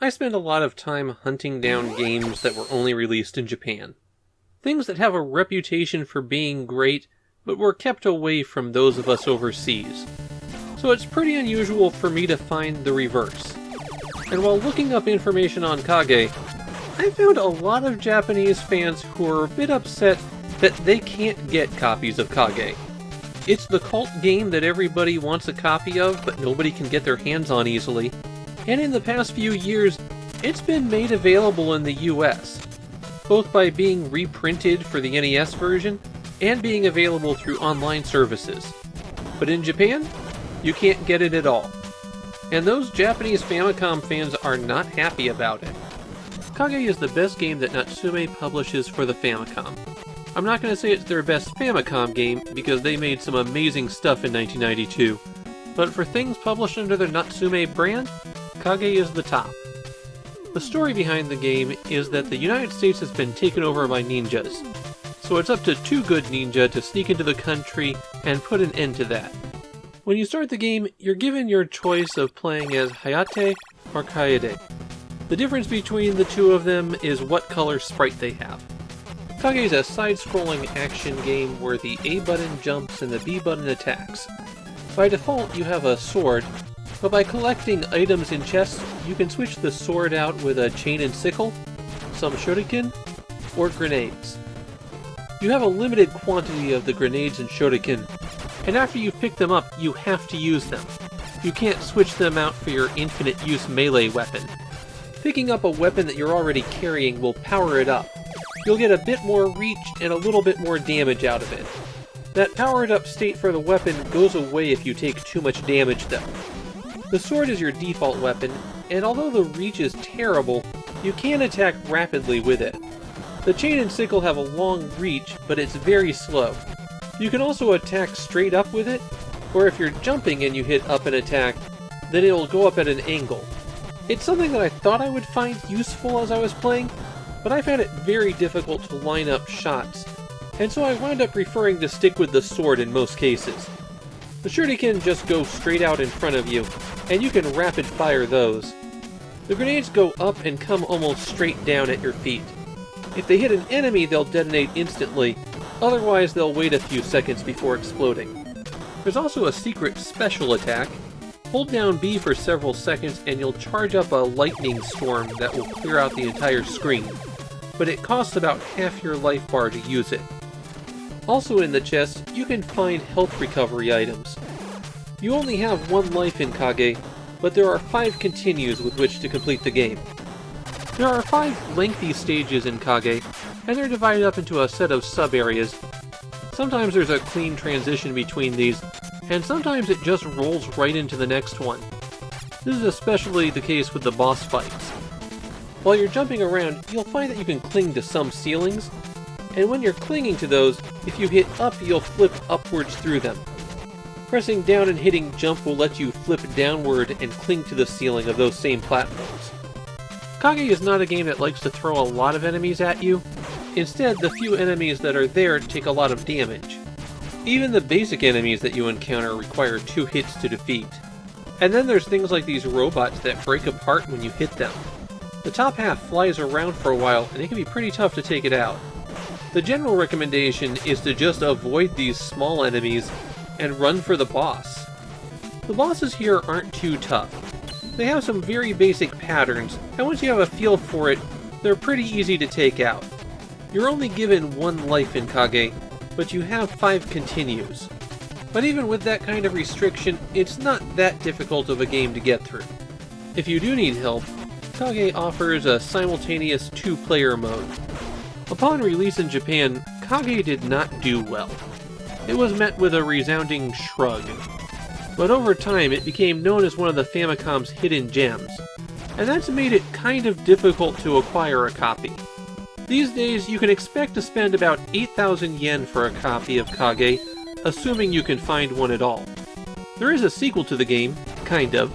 I spend a lot of time hunting down games that were only released in Japan. Things that have a reputation for being great, but were kept away from those of us overseas. So it's pretty unusual for me to find the reverse. And while looking up information on Kage, I found a lot of Japanese fans who are a bit upset that they can't get copies of Kage. It's the cult game that everybody wants a copy of, but nobody can get their hands on easily. And in the past few years, it's been made available in the US, both by being reprinted for the NES version and being available through online services. But in Japan, you can't get it at all. And those Japanese Famicom fans are not happy about it. Kage is the best game that Natsume publishes for the Famicom. I'm not going to say it's their best Famicom game, because they made some amazing stuff in 1992, but for things published under the Natsume brand, Kage is the top. The story behind the game is that the United States has been taken over by ninjas, so it's up to two good ninja to sneak into the country and put an end to that. When you start the game, you're given your choice of playing as Hayate or Kaede. The difference between the two of them is what color sprite they have. Kage is a side-scrolling action game where the A button jumps and the B button attacks. By default, you have a sword, but by collecting items in chests, you can switch the sword out with a chain and sickle, some shuriken, or grenades. You have a limited quantity of the grenades and shuriken, and after you pick them up, you have to use them. You can't switch them out for your infinite use melee weapon. Picking up a weapon that you're already carrying will power it up. You'll get a bit more reach and a little bit more damage out of it. That powered up state for the weapon goes away if you take too much damage though. The sword is your default weapon, and although the reach is terrible, you can attack rapidly with it. The chain and sickle have a long reach, but it's very slow. You can also attack straight up with it, or if you're jumping and you hit up and attack, then it'll go up at an angle. It's something that I thought I would find useful as I was playing, but I found it very difficult to line up shots, and so I wound up preferring to stick with the sword in most cases. The shuriken just go straight out in front of you, and you can rapid fire those. The grenades go up and come almost straight down at your feet. If they hit an enemy, they'll detonate instantly, otherwise they'll wait a few seconds before exploding. There's also a secret special attack. Hold down B for several seconds and you'll charge up a lightning storm that will clear out the entire screen, but it costs about half your life bar to use it. Also in the chest, you can find health recovery items. You only have one life in Kage, but there are 5 continues with which to complete the game. There are 5 lengthy stages in Kage, and they're divided up into a set of sub-areas. Sometimes there's a clean transition between these, and sometimes it just rolls right into the next one. This is especially the case with the boss fights. While you're jumping around, you'll find that you can cling to some ceilings, and when you're clinging to those, if you hit up, you'll flip upwards through them. Pressing down and hitting jump will let you flip downward and cling to the ceiling of those same platforms. Kage is not a game that likes to throw a lot of enemies at you. Instead, the few enemies that are there take a lot of damage. Even the basic enemies that you encounter require 2 hits to defeat. And then there's things like these robots that break apart when you hit them. The top half flies around for a while, and it can be pretty tough to take it out. The general recommendation is to just avoid these small enemies and run for the boss. The bosses here aren't too tough. They have some very basic patterns, and once you have a feel for it, they're pretty easy to take out. You're only given 1 life in Kage, but you have 5 continues. But even with that kind of restriction, it's not that difficult of a game to get through. If you do need help, Kage offers a simultaneous 2-player mode. Upon release in Japan, Kage did not do well. It was met with a resounding shrug. But over time, it became known as one of the Famicom's hidden gems, and that's made it kind of difficult to acquire a copy. These days, you can expect to spend about 8,000 yen for a copy of Kage, assuming you can find one at all. There is a sequel to the game, kind of.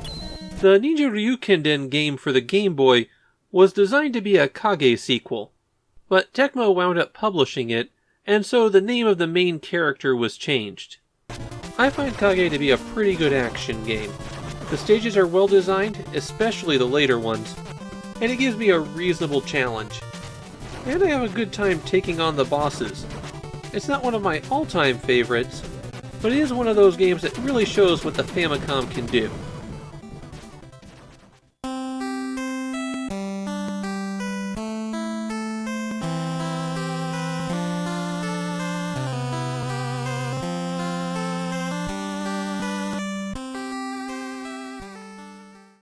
The Ninja Ryukenden game for the Game Boy was designed to be a Kage sequel, but Tecmo wound up publishing it, and so the name of the main character was changed. I find Kage to be a pretty good action game. The stages are well designed, especially the later ones. and it gives me a reasonable challenge. And I have a good time taking on the bosses. It's not one of my all-time favorites, but it is one of those games that really shows what the Famicom can do.